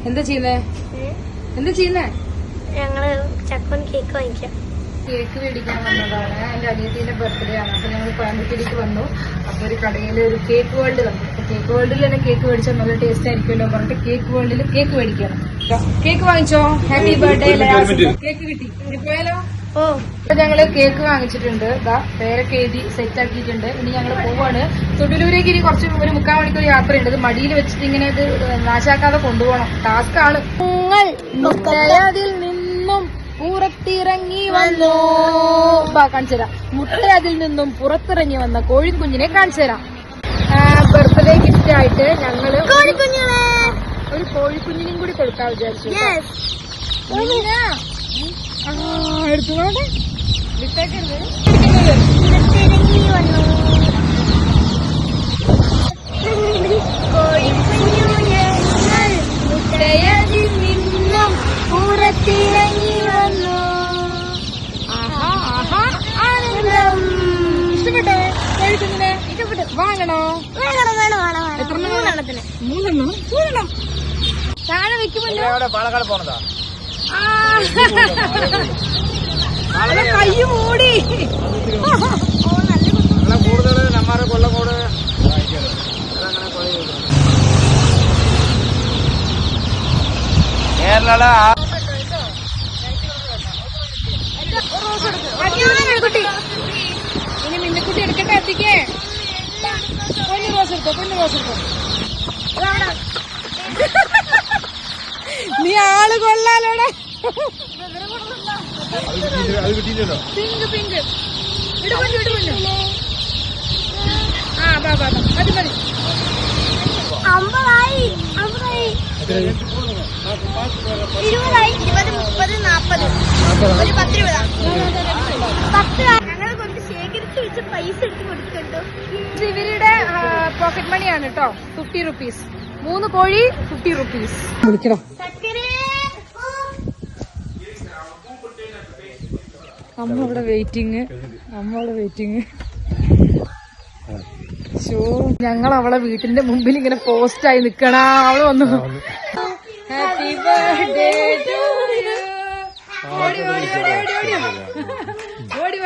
എന്താ ചെയ്യുന്നേ? എന്താ ചെയ്യുന്നേ? ഞങ്ങള് ചക്കോന് കേക്ക് വാങ്ങിക്കാം. കേക്ക് മേടിക്കാൻ വന്നതാണ്. എന്റെ അനിയത്തിന്റെ ബർത്ത്ഡേ ആണ്. അപ്പൊ ഞങ്ങൾ കോയമ്പത്തൂരിലേക്ക് വന്നു. അപ്പൊ ഒരു കടയിൽ ഒരു കേക്ക് വേൾഡ് കണ്ടു. കേക്ക് വേൾഡിൽ തന്നെ കേക്ക് മേടിച്ചാൽ നല്ല ടേസ്റ്റ് ആയിരിക്കുമല്ലോ പറഞ്ഞിട്ട് കേക്ക് വേൾഡിൽ കേക്ക് മേടിക്കണം. കേക്ക് വാങ്ങിച്ചോ? Happy birthday. കേക്ക് കിട്ടി. പോയാലോ? ഓ, അപ്പൊ ഞങ്ങള് കേക്ക് വാങ്ങിച്ചിട്ടുണ്ട്. പേരൊക്കെ എഴുതി സെറ്റ് ആക്കിയിട്ടുണ്ട്. ഇനി ഞങ്ങൾ പോവാണ്. തൊടുലൂരേക്ക് ഇനി കുറച്ച് ഒരു 3/4 മണിക്കൂർ യാത്രയുണ്ട്. ഇത് മടിയിൽ വെച്ചിട്ട് ഇങ്ങനെ ഇത് നാശാക്കാതെ കൊണ്ടുപോകണം. ടാസ്ക് ആണ്. അതിൽ നിന്നും പുറത്തിറങ്ങി വന്നു. കാണിച്ചു തരാം. മുട്ട അതിൽ നിന്നും പുറത്തിറങ്ങി വന്ന കോഴിക്കുഞ്ഞിനെ കാണിച്ചു തരാം. ബർത്ത്ഡേ ഗിഫ്റ്റ് ആയിട്ട് ഞങ്ങള് ഒരു കോഴിക്കുഞ്ഞിനും കൂടി കൊടുക്കാൻ വിചാരിച്ചു. എടുത്തുകൊണ്ട് വിട്ടേക്കരുത്. മുട്ടയതിൽ നിന്നും പുറത്തിറങ്ങി വന്നു. ആനന്ദം. ഇഷ്ടപ്പെട്ടോ കോഴിക്കുഞ്ഞിനെ? ഇഷ്ടപ്പെട്ടു. വാങ്ങണോ? എത്ര? 3 താഴെ വെക്കുമല്ലോ. പാലക്കാട് പോണതാ? കൈ മൂടി. കൂടുതൽ നമ്മാരെ കൊല്ലക്കോട് കേരള. ഇനി മിന്നുക്കുട്ടി എടുക്കട്ടെ. എത്തിക്കേ. പൊന്നു റോസ് എടുത്തോ. നീ ആള് കൊള്ളാലോടെ. പിങ്ക് ഇടുപഞ്ഞു. മതി 50, 20, 30, 40, ഒരു 10 രൂപ. ഞങ്ങൾ കൊണ്ട് ശേഖരിച്ച് വെച്ച് പൈസ എടുത്ത് കൊടുക്കണ്ടോ? ഇത് ഇവരുടെ പോക്കറ്റ് മണിയാണ് കേട്ടോ. 50 റുപ്പീസ്. 3 കോഴി 50 റുപ്പീസ്. വിളിക്കണോ? അമ്മ ഇവിടെ വെയിറ്റിങ്. ഞങ്ങൾ അവളെ വീട്ടിന്റെ മുമ്പിൽ ഇങ്ങനെ പോസ്റ്റായി നിക്കണ. അവള് വന്നു. Happy birthday to you. ഓടി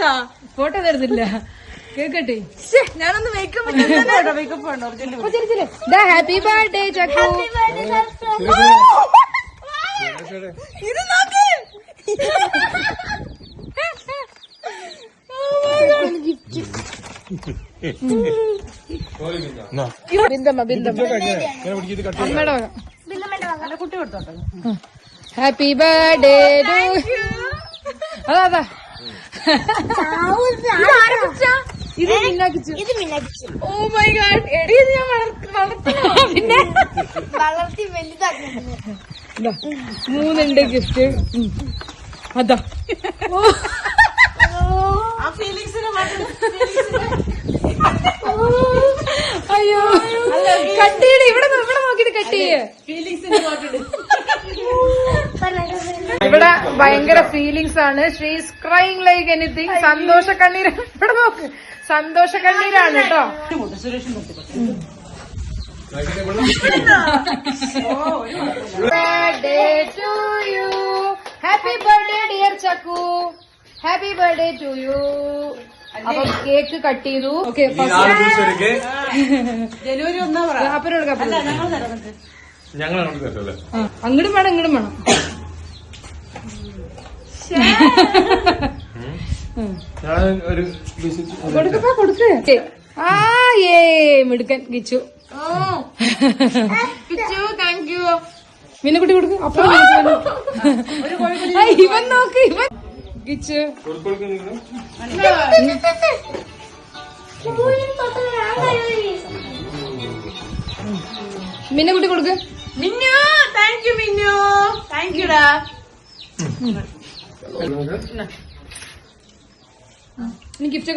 വാ. ഫോട്ടോ തരുന്നില്ല. കേക്കട്ടെ. ഞാനൊന്ന് മേക്കപ്പ് ഹാപ്പി ബർത്ത്ഡേ ചക്കു. ഇത് നോക്ക്. Happy birthday to. അതാ ഇത് മിന്നാക്കിച്ചു. Oh my God. എടി ഇത് ഞാൻ പിന്നെ വളർത്തി വലുതാക്കുന്നു. 3 ഗിഫ്റ്റ്. അതാ അയ്യോ കട്ടിയുടെ ഇവിടെ നോക്കിട്ട് കട്ടിയെ. ഇവിടെ ഭയങ്കര ഫീലിങ്സ് ആണ്. She is crying like anything. സന്തോഷ കണ്ണീര്. ഇവിടെ നോക്ക്. സന്തോഷ കണ്ണീരാണ് കേട്ടോ. Birthday to you. Happy birthday dear Chakku. Happy birthday to you. അപ്പൊ കേക്ക് കട്ട് ചെയ്തു. ഓക്കെ അങ്ങോട്ടും വേണം ഇങ്ങോട്ടും വേണം. കൊടുക്ക്. മിടുക്കൻ ഗിച്ചു. Thank you. മിന്നുകുട്ടി കൊടുക്ക്. അപ്പൊ ഇവൻ നോക്ക്. ഇവൻ ഗിച്ചു മിന്നുകുട്ടി കൊടുക്ക്. Minnu. Thank you Minnu. Thank യുടാ. നീ ഗിഫ്റ്റ്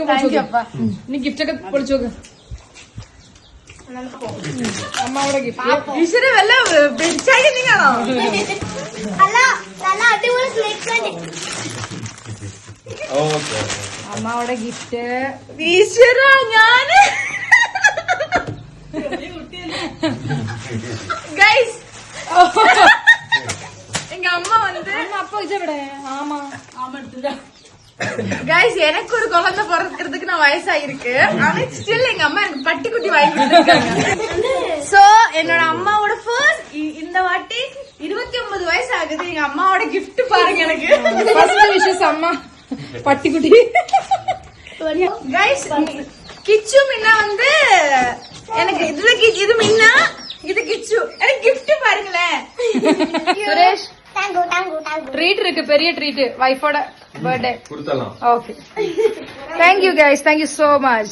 ഒക്കെ പൊളിച്ചു നോക്ക്. അമ്മ അവിടെ ഗിഫ്റ്റ്. ഈശ്വര വല്ല പിടിച്ചാണോ? അമ്മ അവിടെ ഗിഫ്റ്റ്. ഈശ്വര ഞാന് கைஸ் எங்க அம்மா வந்து அம்மா அப்பா இதை விட ஆமா ஆமா எடுத்துதா கைஸ் எனக்கு ஒரு குழந்தை பிறக்கிறதுக்கு நான் வயசாயிருக்கு ஆனா ஸ்டில் எங்க அம்மா எனக்கு பட்டி குட்டி வாங்கி கொடுத்திருக்காங்க. சோ என்னோட அம்மாவோட ஃபர்ஸ்ட் இந்த வாட்டி 29 வயசு ஆகுது. எங்க அம்மாவோட gift பாருங்க எனக்கு. ஃபர்ஸ்ட் விஷஸ் அம்மா பட்டி குட்டி. கைஸ் கிச்சு முன்ன வந்து எனக்கு இது முன்ன இது கிச்சு எனக்கு gift பாருங்களேன். சுரேஷ் டாங்கோ டாங்கோ டாங்கோ ட்ரீட் இருக்கு, பெரிய ட்ரீட் வைஃபோட பர்த்டே. கொடுத்தலாம். Okay, thank you guys, thank you so much.